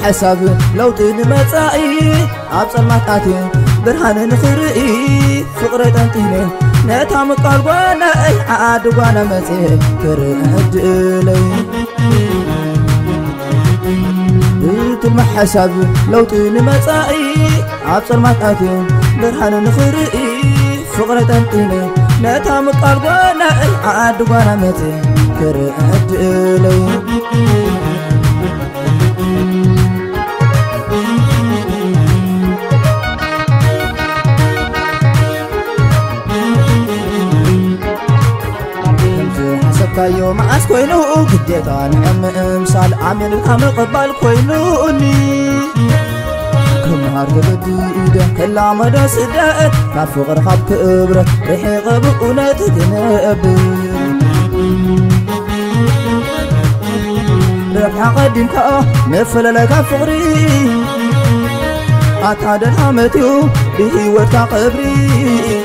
حساب لو تنمتعي عبصر ماتاتي برهان نخرئي فقرة تنتيني نتا مقال وانا اي عاد وانا متي كرهد لي حساب لو تنمتعي عبصر ماتاتي برهان نخرئي فقرة تنتيني نتا مقال وانا اي عاد وانا متي كرهد لي كايو معاس كوينو قديتا نعم امسال عامل الكامل قبال كوينوني كم هار تبدي ايدا كلا مدى سدات كافو غرخاب كبرت ريحي غبقونا تتنقبل ربحا قدمكا نفل لك فقري اتعاد الحامتيو بهيوتكا قبري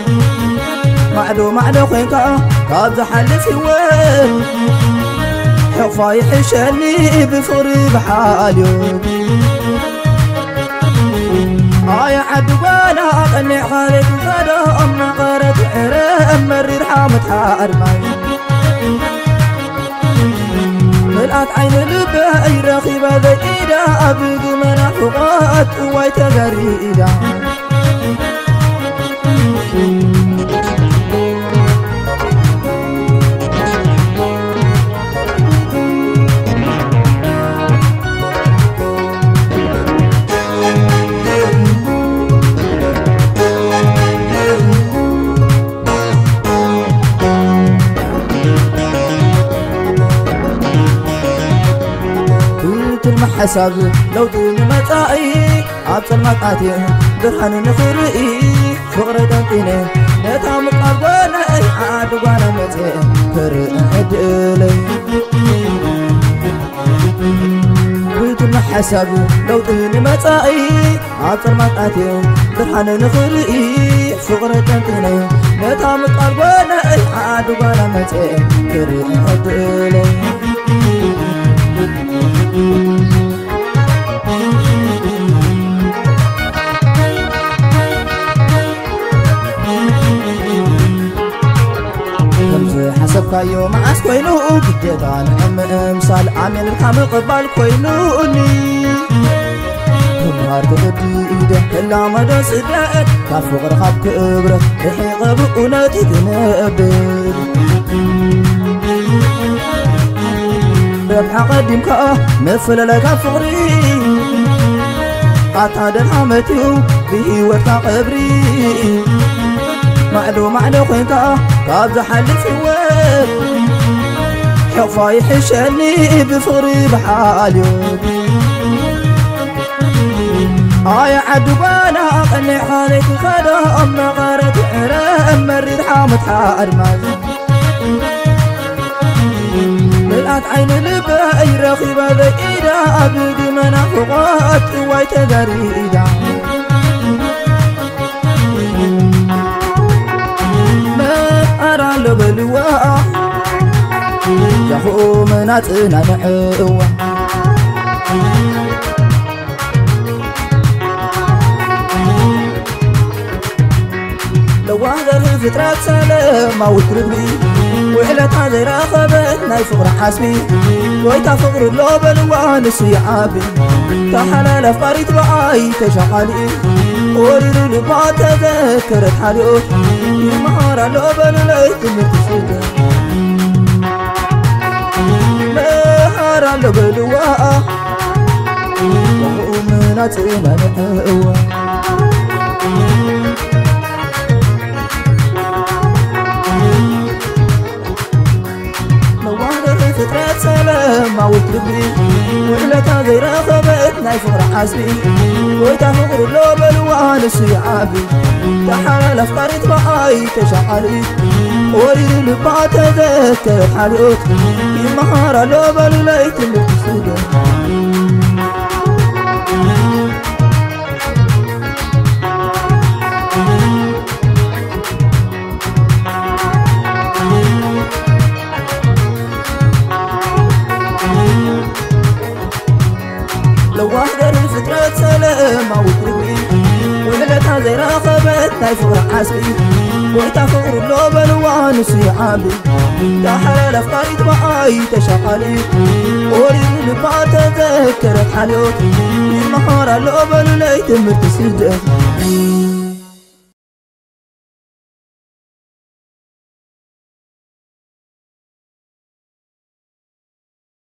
معدو خينكا كاب حلف وين حفا يحشني بفري بحالي يا عبد وانا قنع خالد غدا أما قارت عرام مرير حامد حارمي ملأت عين لبه أي رخيبة ذا إيدا أبدو منع فقات وايت غريدا حساب لو تنمتعي عبصر ماتاتي برهان نخرئي فقرة تنتيني نتا مقال وانا اي عاد وانا متي كرهد لي حساب لو تنمتعي عبصر ماتاتي برهان نخرئي فقرة تنتيني نتا مقال وانا اي عاد وانا متي كرهد لي حسب كايو معاس كوينو قديتا نعم امسال عامل الكامل قبال كوينوني كنهار تبدي ايدا كلا مدى سدات كافو غرخاب كبرت ريحي غبقونا تتنقبل ربحا قدمكا نفل لك فقري اتعاد الحامتيو بهيوتكا قبري معدو خينكا كاب حلف وين حفا يحشني بفري بحالي يا عبد وانا قنع خالد غدا أما غارت عرام مرير حامد حارمي ملأت عين لبه أي رخيبة ذا إيدا أبدي منافقات وايت غريدا أرى بالواء يخو مناتنا نحوة لو هذا الفترات سلام ما وتربي وعلت هذا راخبت ناي فقر حاسبي ويتا فقر اللو بالواء نسيعابي تحلال أفكاري تبعي تشغالي أريد لبا تذكرت حالي المهارة لو بلليت مرتسيدة مهارة لو بلواء ومناتنا نحوة فترات سلام ما وتربي وعلتها غير خبت ناي فقر حاسبي ويتا فقر اللو بالوان السيعابي تحلال الأفكار تبعي تشعلي وريد لبعة تذكر حالوت يمهار لو بليت المقصود لو واحدة الفترة سلام أو تربي ولدتها زي راخبت تايفور عسبي ويتفور لو بلوان سيعابي تحرى الأفكار تبعي تشغلي وريد لبعة تذكرت حالوت المهارة لو بلو ليت مرتسيدت